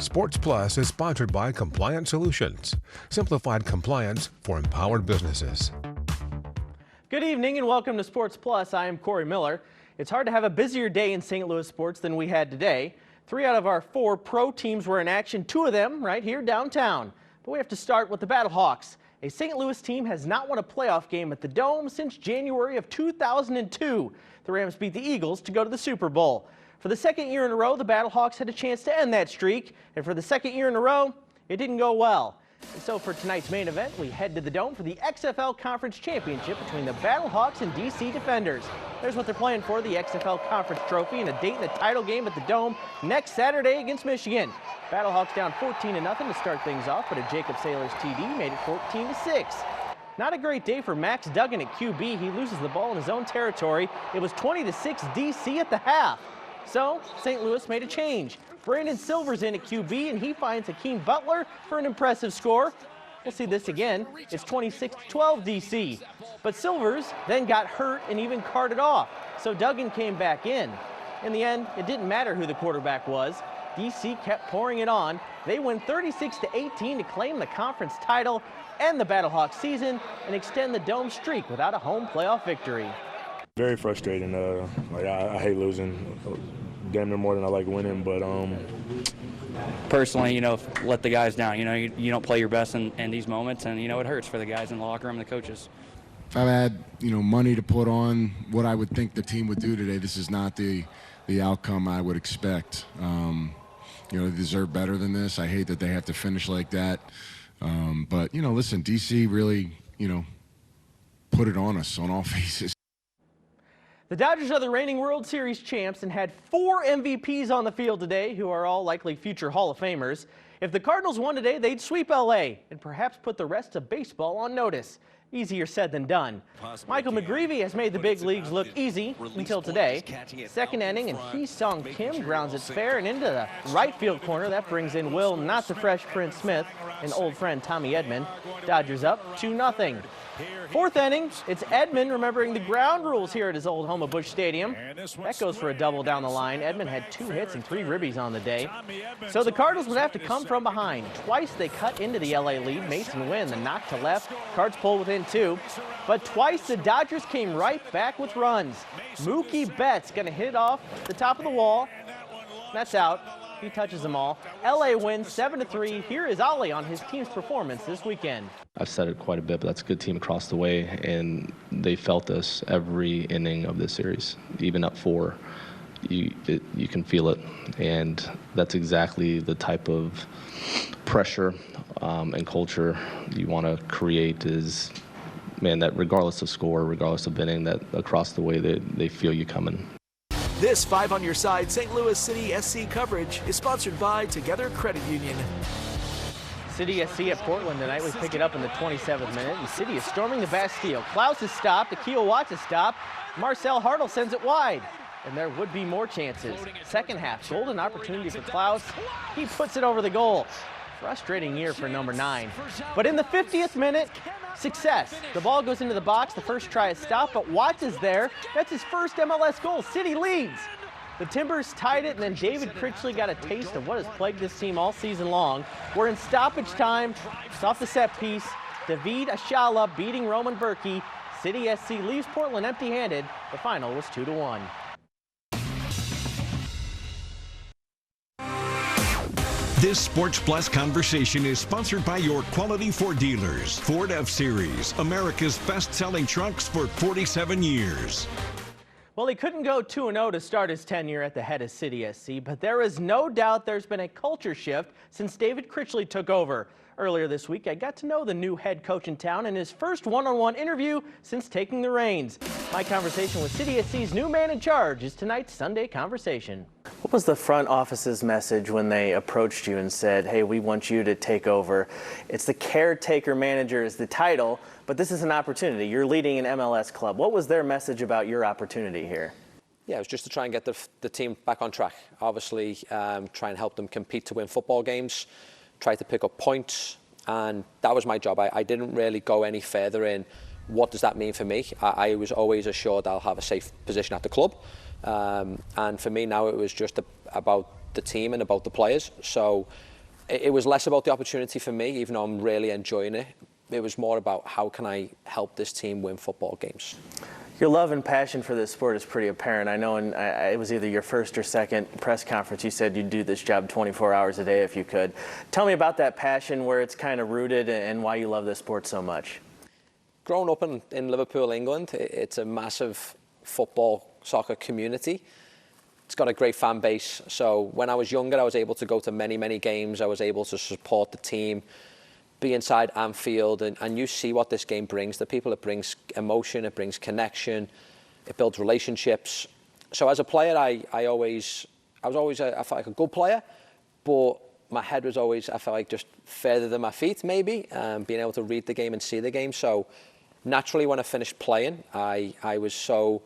Sports Plus is sponsored by Compliant Solutions, simplified compliance for empowered businesses. Good evening and welcome to Sports Plus. I am Corey Miller. It's hard to have a busier day in St. Louis sports than we had today. 3 out of our 4 pro teams were in action, 2 of them right here downtown. But we have to start with the Battlehawks. A St. Louis team has not won a playoff game at the Dome since January of 2002. The Rams beat the Eagles to go to the Super Bowl. For the second year in a row, the Battlehawks had a chance to end that streak, and for the second year in a row, it didn't go well. And so for tonight's main event, we head to the Dome for the XFL Conference Championship between the Battlehawks and DC Defenders. There's what they're playing for, the XFL Conference Trophy, and a date in the title game at the Dome next Saturday against Michigan. Battlehawks down 14-0 to start things off, but a Jacob Saylor's TD made it 14-6. Not a great day for Max Duggan at QB. He loses the ball in his own territory. It was 20-6 DC at the half. So St. Louis made a change. Brandon Silver's in at QB, and he finds Hakeem Butler for an impressive score. We'll see this again. It's 26-12 DC. But Silvers then got hurt and even carted off, so Duggan came back in. In the end, it didn't matter who the quarterback was. DC kept pouring it on. They win 36-18 to claim the conference title, end the Battlehawks season, and extend the Dome streak without a home playoff victory. Very frustrating. I hate losing, damn near more than I like winning. But personally, let the guys down. You don't play your best in these moments, and it hurts for the guys in the locker room and the coaches. If I had money to put on what I would think the team would do today, this is not the outcome I would expect. They deserve better than this. I hate that they have to finish like that. But listen, DC really put it on us on all faces. The Dodgers are the reigning World Series champs and had 4 MVPs on the field today, who are all likely future Hall of Famers. If the Cardinals won today, they'd sweep LA and perhaps put the rest of baseball on notice. Easier said than done. Michael McGreevy has made the big leagues look easy until today. Second inning, and Hee-Sung Kim grounds it fair and into the right field corner. That brings in Will, not the Fresh Prince Smith, and old friend Tommy Edman. Dodgers up 2-0. Fourth inning, it's Edman remembering the ground rules here at his old home of Busch Stadium. That goes for a double down the line. Edman had 2 hits and 3 ribbies on the day. So the Cardinals would have to come from behind. Twice they cut into the LA lead. Mason Wynn, the knock to left. Cards pull within 2. But twice the Dodgers came right back with runs. Mookie Betts going to hit it off the top of the wall. That's out. He touches them all. LA wins 7-3. Here is Ollie on his team's performance this weekend. I've said it quite a bit, but that's a good team across the way, and they felt us every inning of this series. Even up 4, you can feel it, and that's exactly the type of pressure and culture you want to create is, man, that regardless of score, regardless of inning, that across the way they feel you coming. This 5 on Your Side St. Louis City SC coverage is sponsored by Together Credit Union. City SC at Portland tonight. We pick it up in the 27th minute. And City is storming the Bastille. Klaus is stopped. Akil Watts is stopped. Marcel Hartle sends it wide. And there would be more chances. Second half, golden opportunity for Klaus. He puts it over the goal. Frustrating year for number 9. But in the 50th minute, success. The ball goes into the box. The first try is stopped, but Watts is there. That's his first MLS goal. City leads. The Timbers tied it, and then David Critchley got a taste of what has plagued this team all season long. We're in stoppage time. It's off the set piece. David Ashala beating Roman Berkey. City SC leaves Portland empty-handed. The final was 2-1. This Sports Plus conversation is sponsored by your Quality Ford dealers. Ford F-Series, America's best-selling trucks for 47 years. Well, he couldn't go 2-0 to start his tenure at the head of City SC, but there is no doubt there's been a culture shift since David Critchley took over. Earlier this week, I got to know the new head coach in town in his first one-on-one interview since taking the reins. My conversation with City SC's new man in charge is tonight's Sunday Conversation. What was the front office's message when they approached you and said, hey, we want you to take over? It's the caretaker manager is the title, but this is an opportunity. You're leading an MLS club. What was their message about your opportunity here? Yeah, it was just to try and get the team back on track. Obviously, try and help them compete to win football games, try to pick up points, and that was my job. I didn't really go any further in what does that mean for me. I was always assured I'll have a safe position at the club, and for me now it was just about the team and about the players. So it was less about the opportunity for me, even though I'm really enjoying it. It was more about how can I help this team win football games. Your love and passion for this sport is pretty apparent. I know it was either your first or second press conference, you said you'd do this job 24 hours a day if you could. Tell me about that passion, where it's kind of rooted, and why you love this sport so much. Growing up in Liverpool, England, it's a massive football, soccer community. It's got a great fan base. So when I was younger, I was able to go to many, many games. I was able to support the team, be inside Anfield, and you see what this game brings to people. It brings emotion, it brings connection, it builds relationships. So as a player, I was always I felt like a good player, but my head was always, I felt like, just further than my feet, maybe, being able to read the game and see the game. So naturally, when I finished playing, I was so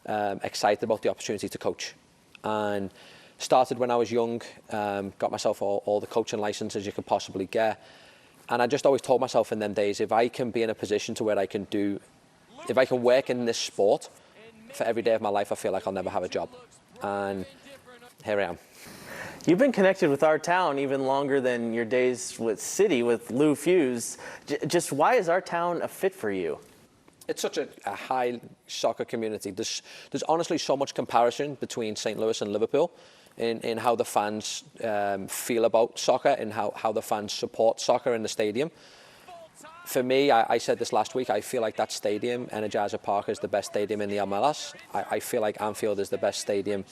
excited about the opportunity to coach. And started when I was young, got myself all the coaching licenses you could possibly get. And I just always told myself in them days, if I can be in a position to where I can if I can work in this sport for every day of my life, I feel like I'll never have a job. And here I am. You've been connected with our town even longer than your days with City, with Lou Fuse. Just why is our town a fit for you? It's such a high soccer community. There's honestly so much comparison between St. Louis and Liverpool in how the fans feel about soccer and how the fans support soccer in the stadium. For me, I said this last week, I feel like that stadium, Energizer Park, is the best stadium in the MLS. I feel like Anfield is the best stadium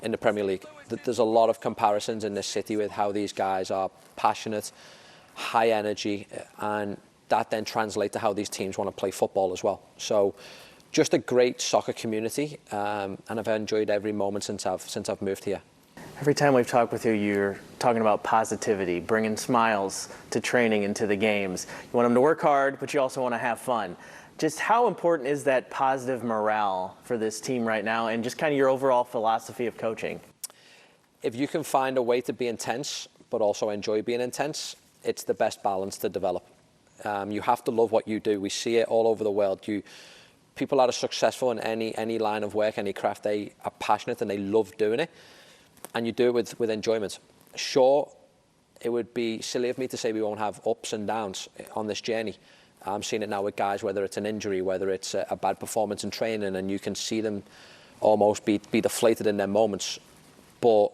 in the Premier League. There's a lot of comparisons in this city with how these guys are passionate, high energy, and that then translates to how these teams want to play football as well. So just a great soccer community, and I've enjoyed every moment since I've moved here. Every time we've talked with you, you're talking about positivity, bringing smiles to training and to the games. You want them to work hard, but you also want to have fun. Just how important is that positive morale for this team right now, and just kind of your overall philosophy of coaching? If you can find a way to be intense, but also enjoy being intense, it's the best balance to develop. You have to love what you do. We see it all over the world. People that are successful in any line of work, any craft, they are passionate and they love doing it. And you do it with enjoyment. Sure, it would be silly of me to say we won't have ups and downs on this journey. I'm seeing it now with guys, whether it's an injury, whether it's a bad performance in training, and you can see them almost be deflated in their moments. But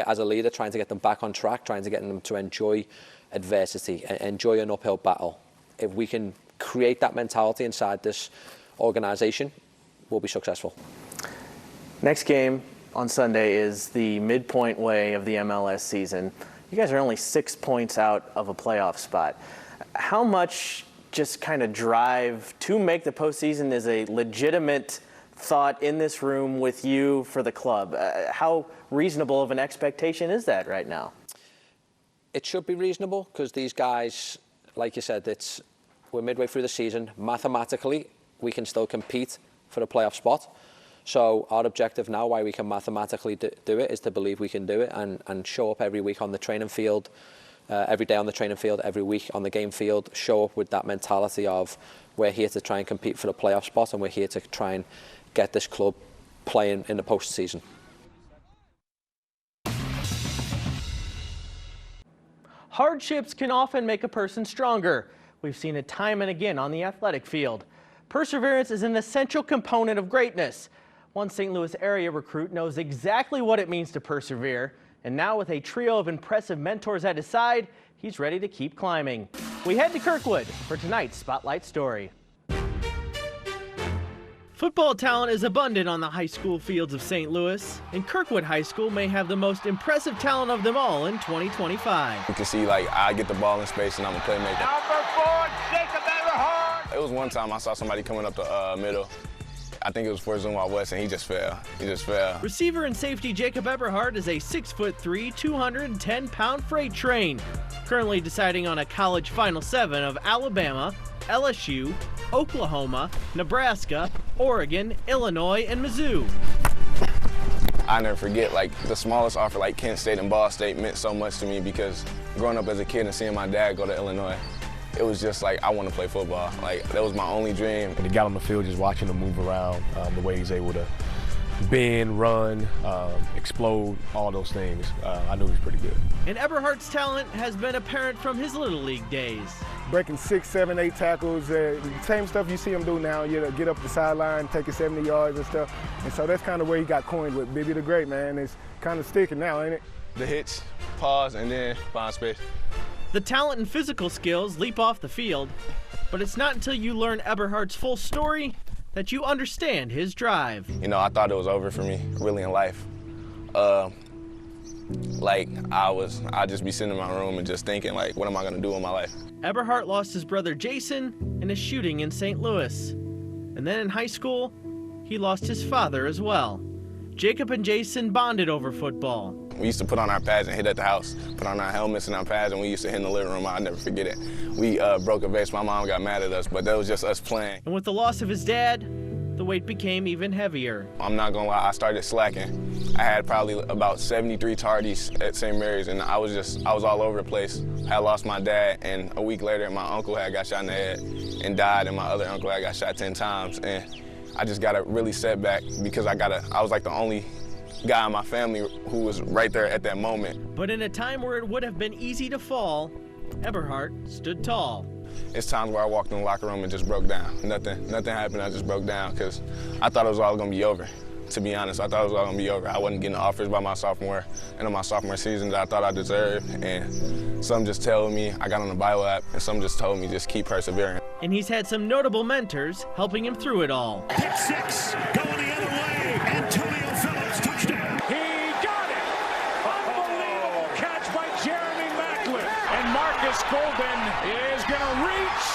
as a leader, trying to get them back on track, trying to get them to enjoy adversity, enjoy an uphill battle. If we can create that mentality inside this organization, we'll be successful. Next game on Sunday is the midpoint way of the MLS season. You guys are only 6 points out of a playoff spot. How much just kind of drive to make the postseason is a legitimate thought in this room with you for the club? How reasonable of an expectation is that right now? It should be reasonable because these guys, like you said, we're midway through the season. Mathematically, we can still compete for the playoff spot. So our objective now, why we can mathematically do it, is to believe we can do it and show up every week on the training field, every day on the training field, every week on the game field, show up with that mentality of we're here to try and compete for the playoff spot and we're here to try and get this club playing in the postseason. Hardships can often make a person stronger. We've seen it time and again on the athletic field. Perseverance is an essential component of greatness. One St. Louis area recruit knows exactly what it means to persevere, and now with a trio of impressive mentors at his side, he's ready to keep climbing. We head to Kirkwood for tonight's Spotlight Story. Football talent is abundant on the high school fields of St. Louis, and Kirkwood High School may have the most impressive talent of them all in 2025. You can see, I get the ball in space and I'm a playmaker. Number 4, Jacob Everhart. It was one time I saw somebody coming up the middle. I think it was for Zuma West, and he just fell. Receiver and safety Jacob Everhart is a 6'3", 210-pound freight train, currently deciding on a college Final Seven of Alabama, LSU, Oklahoma, Nebraska, Oregon, Illinois, and Mizzou. I never forget, the smallest offer, Kent State and Ball State, meant so much to me because growing up as a kid and seeing my dad go to Illinois, it was just I want to play football. That was my only dream. And the guy on the field, just watching him move around, the way he's able to bend, run, explode, all those things. I knew he was pretty good. And Eberhardt's talent has been apparent from his Little League days. Breaking 6, 7, 8 tackles, the same stuff you see him do now. You know, get up the sideline, take it 70 yards and stuff. And so that's kind of where he got coined with Bibby the Great, man. It's kind of sticking now, ain't it? The hitch, pause, and then find space. The talent and physical skills leap off the field, but it's not until you learn Eberhardt's full story that you understand his drive. You know, I thought it was over for me, really, in life. Like, I'd just be sitting in my room and just thinking, like, what am I gonna do in my life? Eberhardt lost his brother Jason in a shooting in St. Louis. And then in high school, he lost his father as well. Jacob and Jason bonded over football. We used to put on our pads and hit at the house, put on our helmets and our pads, and we used to hit in the living room. I'll never forget it. We broke a vase. My mom got mad at us, but that was just us playing. And with the loss of his dad, the weight became even heavier. I'm not gonna lie, I started slacking. I had probably about 73 tardies at St. Mary's, and I was all over the place. I had lost my dad, and a week later, my uncle had got shot in the head and died, and my other uncle had got shot 10 times. And I just got a really setback because I was like the only guy in my family who was right there at that moment. But in a time where it would have been easy to fall, Eberhardt stood tall. It's times where I walked in the locker room and just broke down. Nothing happened, I just broke down because I thought it was all gonna be over. To be honest, I thought it was all gonna be over. I wasn't getting offers by my sophomore season that I thought I deserved, and some just told me, I got on the Bible app, and some just told me just keep persevering. And he's had some notable mentors helping him through it all. Pick 6, going the other way. Antonio Phillips, touchdown. He got it. Unbelievable catch by Jeremy Macklin. And Marcus Golden is gonna reach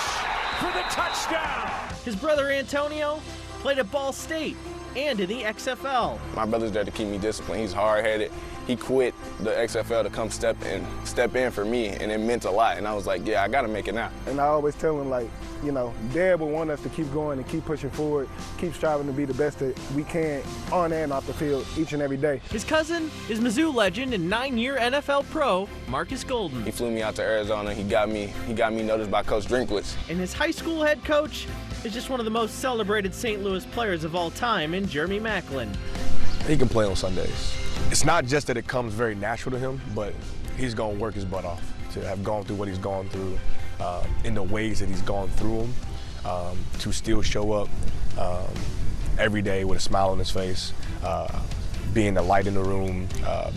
for the touchdown. His brother Antonio played at Ball State and in the XFL. My brother's there to keep me disciplined. He's hard-headed. He quit the XFL to come step in for me, and it meant a lot. And I was like, yeah, I gotta make it now. And I always tell him, like, you know, Dad will want us to keep going and keep pushing forward, keep striving to be the best that we can on and off the field each and every day. His cousin is Mizzou legend and 9-year NFL pro Marcus Golden. He flew me out to Arizona. He got me noticed by Coach Drinkwitz. And his high school head coach is just one of the most celebrated St. Louis players of all time in Jeremy Macklin. He can play on Sundays. It's not just that it comes very natural to him, but he's gonna work his butt off to have gone through what he's gone through in the ways that he's gone through them, to still show up every day with a smile on his face, being the light in the room,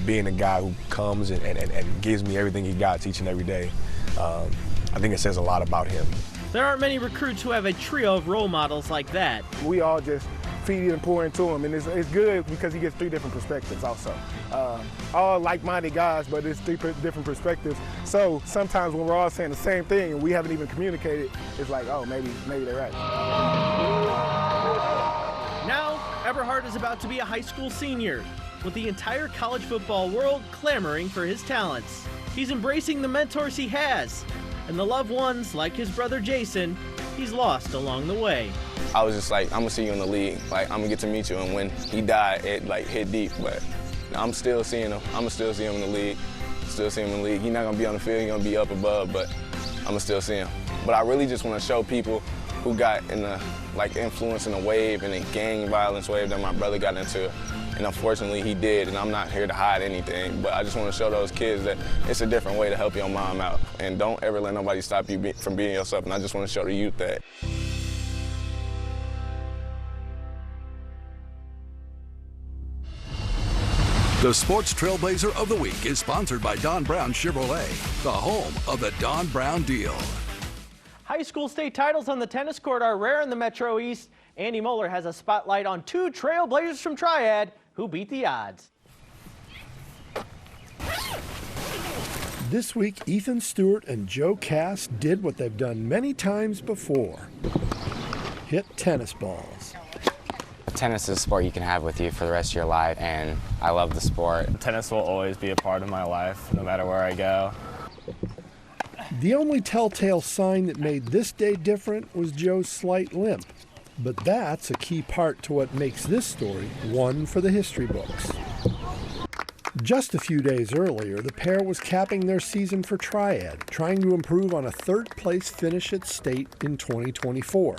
being the guy who comes and gives me everything he got each and every day. I think it says a lot about him. There aren't many recruits who have a trio of role models like that. We all just feed and pour into him, and it's good because he gets 3 different perspectives also. All like-minded guys, but it's 3 different perspectives. So sometimes when we're all saying the same thing and we haven't even communicated, it's like, oh, maybe they're right. Now, Eberhardt is about to be a high school senior, with the entire college football world clamoring for his talents. He's embracing the mentors he has, and the loved ones, like his brother Jason, he's lost along the way. I was just like, I'm gonna see you in the league. Like, I'm gonna get to meet you. And when he died, it like hit deep. But I'm still seeing him. I'm gonna still see him in the league. Still see him in the league. He's not gonna be on the field. He's gonna be up above. But I'm gonna still see him. But I really just want to show people who got in the influence in a wave, in a gang violence wave that my brother got into. And unfortunately, he did. And I'm not here to hide anything. But I just want to show those kids that it's a different way to help your mom out. And don't ever let nobody stop you from being yourself. And I just want to show the youth that. The Sports Trailblazer of the Week is sponsored by Don Brown Chevrolet, the home of the Don Brown deal. High school state titles on the tennis court are rare in the Metro East. Andy Moeller has a spotlight on 2 Trailblazers from Triad who beat the odds. This week, Ethan Stewart and Joe Cass did what they've done many times before. Hit tennis balls. Tennis is a sport you can have with you for the rest of your life, and I love the sport. Tennis will always be a part of my life, no matter where I go. The only telltale sign that made this day different was Joe's slight limp. But that's a key part to what makes this story one for the history books. Just a few days earlier, the pair was capping their season for Triad, trying to improve on a 3rd-place finish at state in 2024.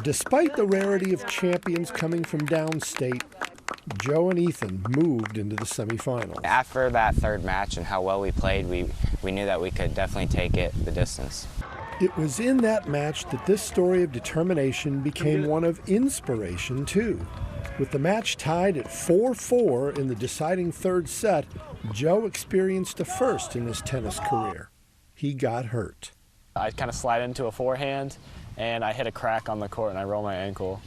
Despite the rarity of champions coming from downstate, Joe and Ethan moved into the semifinals. After that third match and how well we played, we knew that we could definitely take it the distance. It was in that match that this story of determination became one of inspiration, too. With the match tied at 4-4 in the deciding third set, Joe experienced a first in his tennis career. He got hurt. I kind of slide into a forehand, and I hit a crack on the court, and I roll my ankle.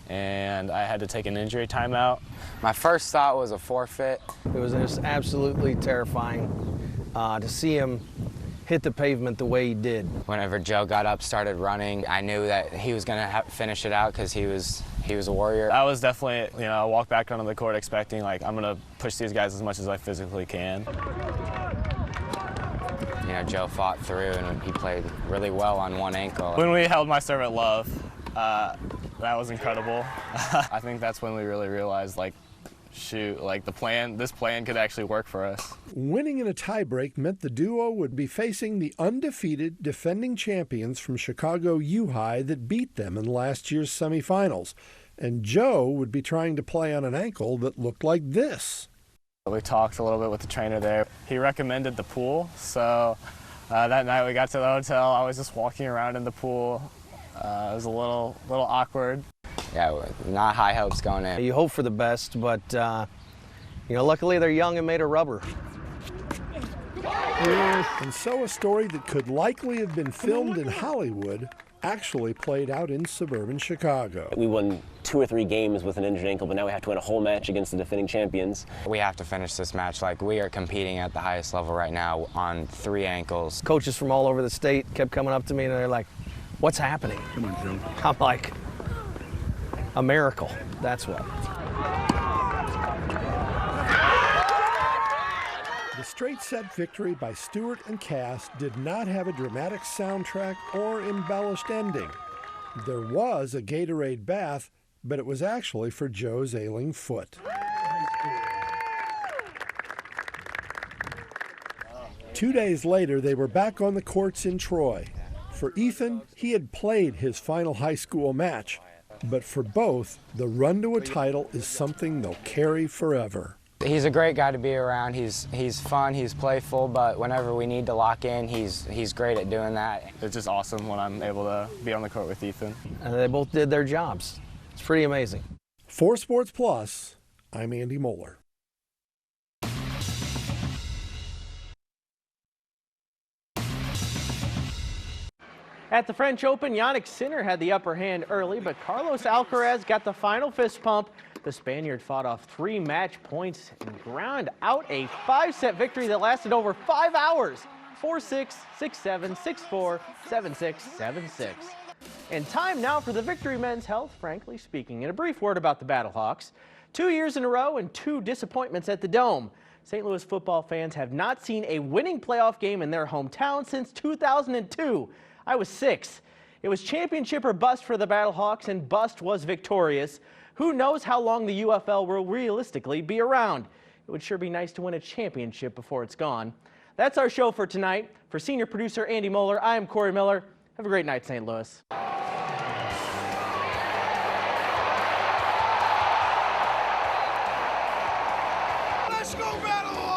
And I had to take an injury timeout. My first thought was a forfeit. It was just absolutely terrifying to see him hit the pavement the way he did. Whenever Joe got up, started running, I knew that he was going to finish it out because he was a warrior. I was definitely, I walked back onto the court expecting, I'm going to push these guys as much as I physically can. Joe fought through, and he played really well on one ankle. When we held my serve at love, that was incredible. I think that's when we really realized, shoot, this plan could actually work for us. Winning in a tiebreak meant the duo would be facing the undefeated defending champions from Chicago U-High that beat them in last year's semifinals. And Joe would be trying to play on an ankle that looked like this. We talked a little bit with the trainer there. He recommended the pool, so that night we got to the hotel. I was just walking around in the pool. It was a little awkward. Yeah, not high hopes going in. You hope for the best, but luckily they're young and made of rubber. And so a story that could likely have been filmed in Hollywood actually played out in suburban Chicago. We won 2 or 3 games with an injured ankle, but now we have to win a whole match against the defending champions. We have to finish this match. We are competing at the highest level right now on 3 ankles. Coaches from all over the state kept coming up to me and they're like, "What's happening?" Come on, Joe. I'm like, a miracle, that's what. The straight set victory by Stewart and Cass did not have a dramatic soundtrack or embellished ending. There was a Gatorade bath, but it was actually for Joe's ailing foot. 2 days later, they were back on the courts in Troy. For Ethan, he had played his final high school match, but for both, the run to a title is something they'll carry forever. He's a great guy to be around. He's fun, he's playful, but whenever we need to lock in, he's great at doing that. It's just awesome when I'm able to be on the court with Ethan. And they both did their jobs. It's pretty amazing. For Sports Plus, I'm Andy Moeller. At the French Open, Yannick Sinner had the upper hand early, but Carlos Alcaraz got the final fist pump. The Spaniard fought off 3 match points and ground out a 5-set victory that lasted over 5 hours. 4-6, 6-7, 6-4, 7-6, 7-6. And time now for the Victory Men's Health, frankly speaking. And a brief word about the Battlehawks. 2 years in a row and 2 disappointments at the Dome. St. Louis football fans have not seen a winning playoff game in their hometown since 2002. I was 6. It was championship or bust for the Battlehawks, and bust was victorious. Who knows how long the UFL will realistically be around? It would sure be nice to win a championship before it's gone. That's our show for tonight. For senior producer Andy Moeller, I am Corey Miller. Have a great night, St. Louis. Let's go, Battlehawks!